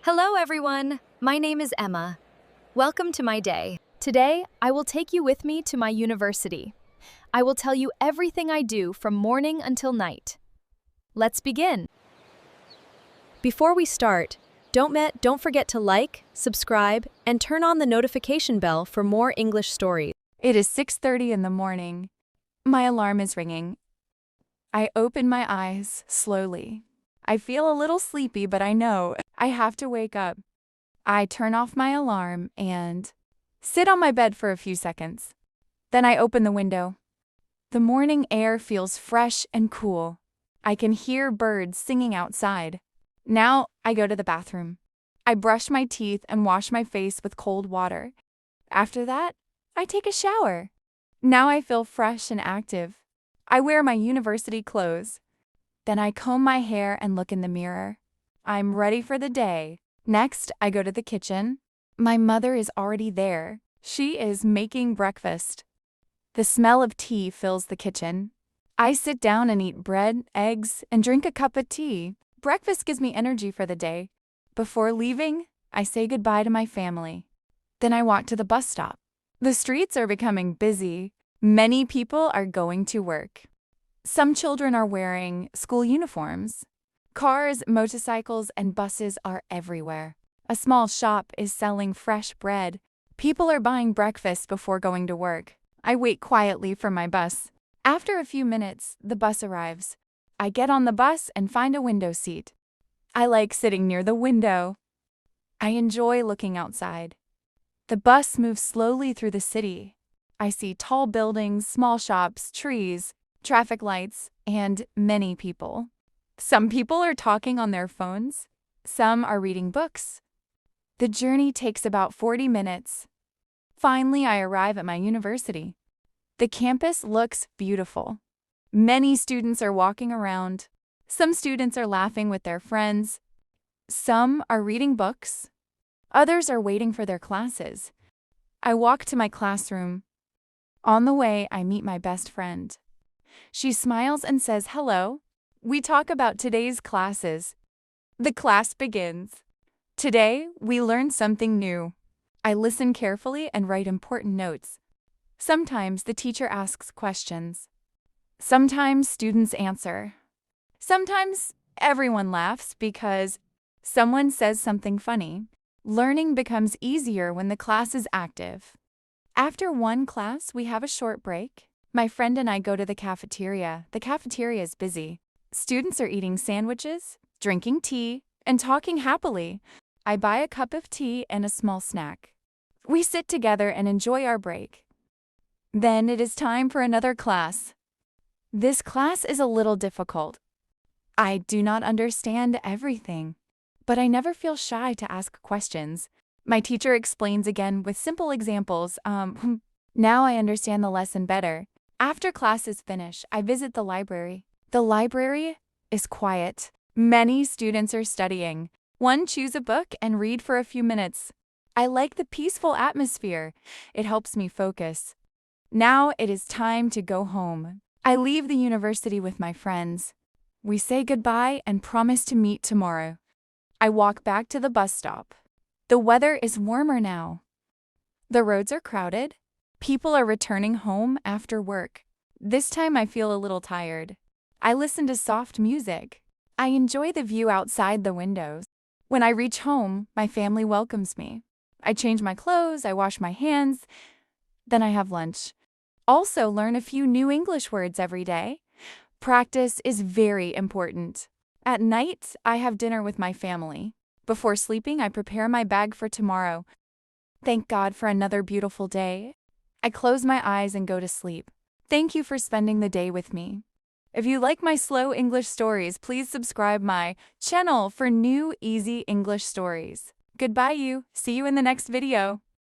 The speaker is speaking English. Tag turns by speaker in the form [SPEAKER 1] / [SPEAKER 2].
[SPEAKER 1] Hello, everyone. My name is Emma. Welcome to my day. Today, I will take you with me to my university. I will tell you everything I do from morning until night. Let's begin. Before we start, don't forget to like, subscribe, and turn on the notification bell for more English stories.
[SPEAKER 2] It is 6:30 in the morning. My alarm is ringing. I open my eyes slowly. I feel a little sleepy, but I know I have to wake up. I turn off my alarm and sit on my bed for a few seconds. Then I open the window. The morning air feels fresh and cool. I can hear birds singing outside. Now I go to the bathroom. I brush my teeth and wash my face with cold water. After that, I take a shower. Now I feel fresh and active. I wear my university clothes. Then I comb my hair and look in the mirror. I'm ready for the day. Next, I go to the kitchen. My mother is already there. She is making breakfast. The smell of tea fills the kitchen. I sit down and eat bread, eggs, and drink a cup of tea. Breakfast gives me energy for the day. Before leaving, I say goodbye to my family. Then I walk to the bus stop. The streets are becoming busy. Many people are going to work. Some children are wearing school uniforms. Cars, motorcycles, and buses are everywhere. A small shop is selling fresh bread. People are buying breakfast before going to work. I wait quietly for my bus. After a few minutes, the bus arrives. I get on the bus and find a window seat. I like sitting near the window. I enjoy looking outside. The bus moves slowly through the city. I see tall buildings, small shops, trees, traffic lights, and many people. Some people are talking on their phones. Some are reading books. The journey takes about 40 minutes. Finally, I arrive at my university. The campus looks beautiful. Many students are walking around. Some students are laughing with their friends. Some are reading books. Others are waiting for their classes. I walk to my classroom. On the way, I meet my best friend. She smiles and says hello. We talk about today's classes. The class begins. Today, we learn something new. I listen carefully and write important notes. Sometimes the teacher asks questions. Sometimes students answer. Sometimes everyone laughs because someone says something funny. Learning becomes easier when the class is active. After one class, we have a short break. My friend and I go to the cafeteria. The cafeteria is busy. Students are eating sandwiches, drinking tea, and talking happily. I buy a cup of tea and a small snack. We sit together and enjoy our break. Then it is time for another class. This class is a little difficult. I do not understand everything, but I never feel shy to ask questions. My teacher explains again with simple examples. Now I understand the lesson better. After classes finish, I visit the library. The library is quiet. Many students are studying. One choose a book and read for a few minutes. I like the peaceful atmosphere. It helps me focus. Now it is time to go home. I leave the university with my friends. We say goodbye and promise to meet tomorrow. I walk back to the bus stop. The weather is warmer now. The roads are crowded. People are returning home after work. This time I feel a little tired. I listen to soft music. I enjoy the view outside the windows. When I reach home, my family welcomes me. I change my clothes, I wash my hands, then I have lunch. Also learn a few new English words every day. Practice is very important. At night, I have dinner with my family. Before sleeping, I prepare my bag for tomorrow. Thank God for another beautiful day. I close my eyes and go to sleep. Thank you for spending the day with me. If you like my slow English stories, please subscribe my channel for new easy English stories. Goodbye you. See you in the next video.